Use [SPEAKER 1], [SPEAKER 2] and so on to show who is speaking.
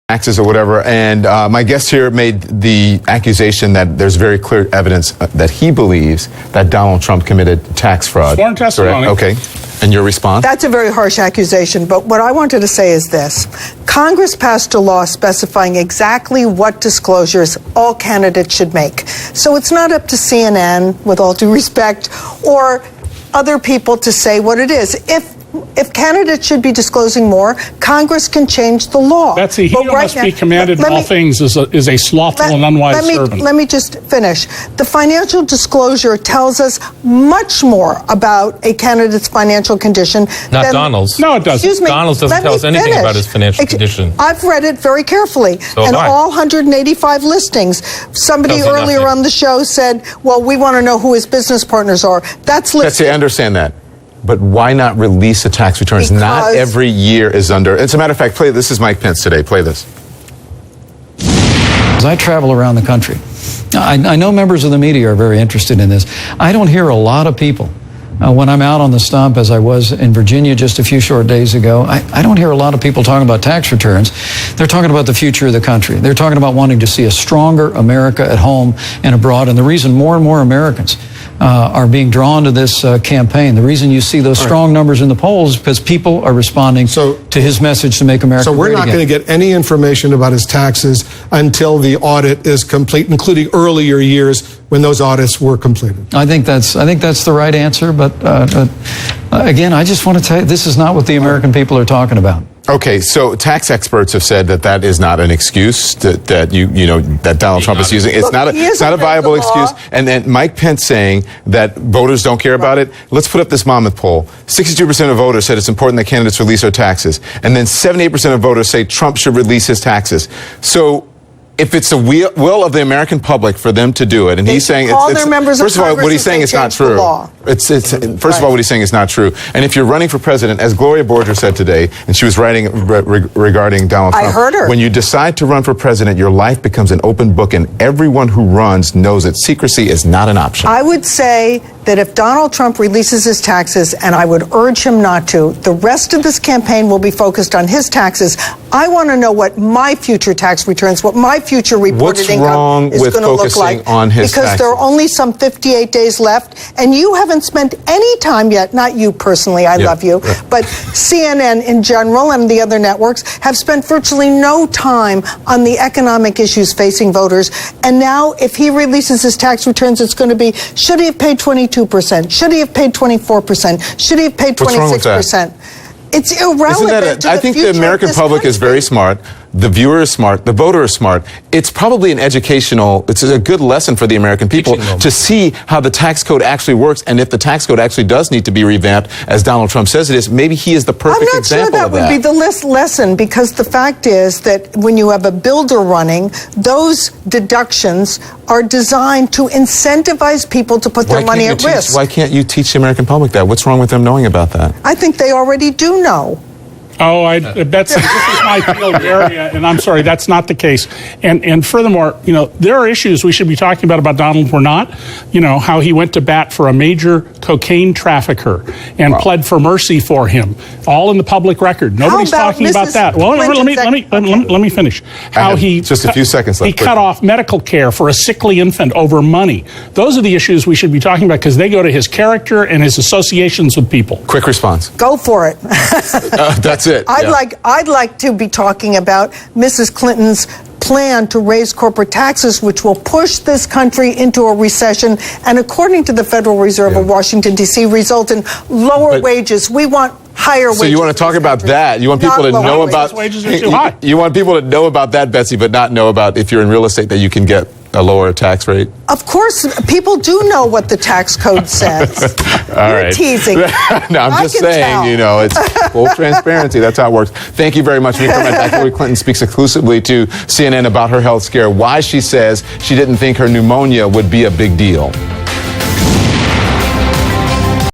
[SPEAKER 1] taxes or whatever, and my guest here made the accusation that there's very clear evidence that he believes that Donald Trump committed tax fraud.
[SPEAKER 2] Sworn testimony.
[SPEAKER 1] Correct? Okay. And your response?
[SPEAKER 3] That's a very harsh accusation, but what I wanted to say is this. Congress passed a law specifying exactly what disclosures all candidates should make. So it's not up to CNN, with all due respect, or other people to say what it is. If candidates should be disclosing more, Congress can change the law.
[SPEAKER 2] Betsy, he who must be commanded in all things is a slothful and unwise servant.
[SPEAKER 3] Let me just finish. The financial disclosure tells us much more about a candidate's financial condition.
[SPEAKER 4] Not Donald's.
[SPEAKER 2] No, it doesn't.
[SPEAKER 3] Excuse me,
[SPEAKER 4] Donald's doesn't tell us anything about his financial condition.
[SPEAKER 3] I've read it very carefully. And all 185 listings. Somebody earlier on the show said, well, we want to know who his business partners are. That's listed.
[SPEAKER 1] Betsy, I understand that. But why not release the tax returns?
[SPEAKER 3] Because
[SPEAKER 1] not every year is under. As a matter of fact, this is Mike Pence today. Play this.
[SPEAKER 5] As I travel around the country, I know members of the media are very interested in this. I don't hear a lot of people. When I'm out on the stump, as I was in Virginia just a few short days ago, I don't hear a lot of people talking about tax returns. They're talking about the future of the country. They're talking about wanting to see a stronger America at home and abroad. And the reason more and more Americans are being drawn to this campaign, the reason you see those strong numbers in the polls is because people are responding to his message to make America great again.
[SPEAKER 6] So we're not going to get any information about his taxes until the audit is complete, including earlier years when those audits were completed.
[SPEAKER 5] I think that's the right answer, but again, I just want to tell you, this is not what the American people are talking about.
[SPEAKER 1] Okay, so tax experts have said that is not an excuse that Donald Trump is using. It's not a viable excuse. And then Mike Pence saying that voters don't care about it. Let's put up this Monmouth poll. 62% of voters said it's important that candidates release their taxes, and then 78% of voters say Trump should release his taxes. So if it's the will of the American public for them to do it, and he's saying first of all, what he's saying is not true. First of all, what he's saying is not true. And if you're running for president, as Gloria Borger said today, and she was writing regarding Donald Trump,
[SPEAKER 3] I heard her.
[SPEAKER 1] When you decide to run for president, your life becomes an open book, and everyone who runs knows that secrecy is not an option.
[SPEAKER 3] I would say that if Donald Trump releases his taxes, and I would urge him not to, the rest of this campaign will be focused on his taxes. I want to know what my future tax returns, what my future reported income is going to look like.
[SPEAKER 1] On his
[SPEAKER 3] because
[SPEAKER 1] taxes?
[SPEAKER 3] There are only some 58 days left, and you haven't spent any time yet, not you personally, I love you, but CNN in general and the other networks have spent virtually no time on the economic issues facing voters. And now, if he releases his tax returns, it's going to be, should he have paid 22%? Should he have paid 24%? Should he have paid 26%? It's irrelevant.
[SPEAKER 1] I think the American public is very smart. The viewer is smart. The voter is smart. It's probably it's a good lesson for the American people to see how the tax code actually works. And if the tax code actually does need to be revamped, as Donald Trump says it is, maybe he is the perfect example of that.
[SPEAKER 3] I'm not sure that would be the lesson, because the fact is that when you have a builder running, those deductions are designed to incentivize people to put their money at risk.
[SPEAKER 1] Why can't you teach the American public that? What's wrong with them knowing about that?
[SPEAKER 3] I think they already do know.
[SPEAKER 2] Oh, Betsy, this is my field area, and I'm sorry, that's not the case. And furthermore, there are issues we should be talking about Donald. We're not. How he went to bat for a major cocaine trafficker and pled for mercy for him, all in the public record. Nobody's talking about that. Well, let me finish. How he
[SPEAKER 1] just a few seconds left.
[SPEAKER 2] He cut off medical care for a sickly infant over money. Those are the issues we should be talking about, because they go to his character and his associations with people.
[SPEAKER 1] Quick response.
[SPEAKER 3] Go for it.
[SPEAKER 1] That's it.
[SPEAKER 3] I'd like to be talking about Mrs. Clinton's plan to raise corporate taxes, which will push this country into a recession, and according to the Federal Reserve of Washington, D.C., result in lower wages. We want higher wages.
[SPEAKER 1] So you want to talk about that? You want people to know about
[SPEAKER 2] wages are too high.
[SPEAKER 1] You want people to know about that, Betsy, but not know about, if you're in real estate, that you can get a lower tax rate?
[SPEAKER 3] Of course, people do know what the tax code says. You're teasing.
[SPEAKER 1] No, I'm just saying, it's full transparency. That's how it works. Thank you very much. When we come right back, Hillary Clinton speaks exclusively to CNN about her health scare, why she says she didn't think her pneumonia would be a big deal.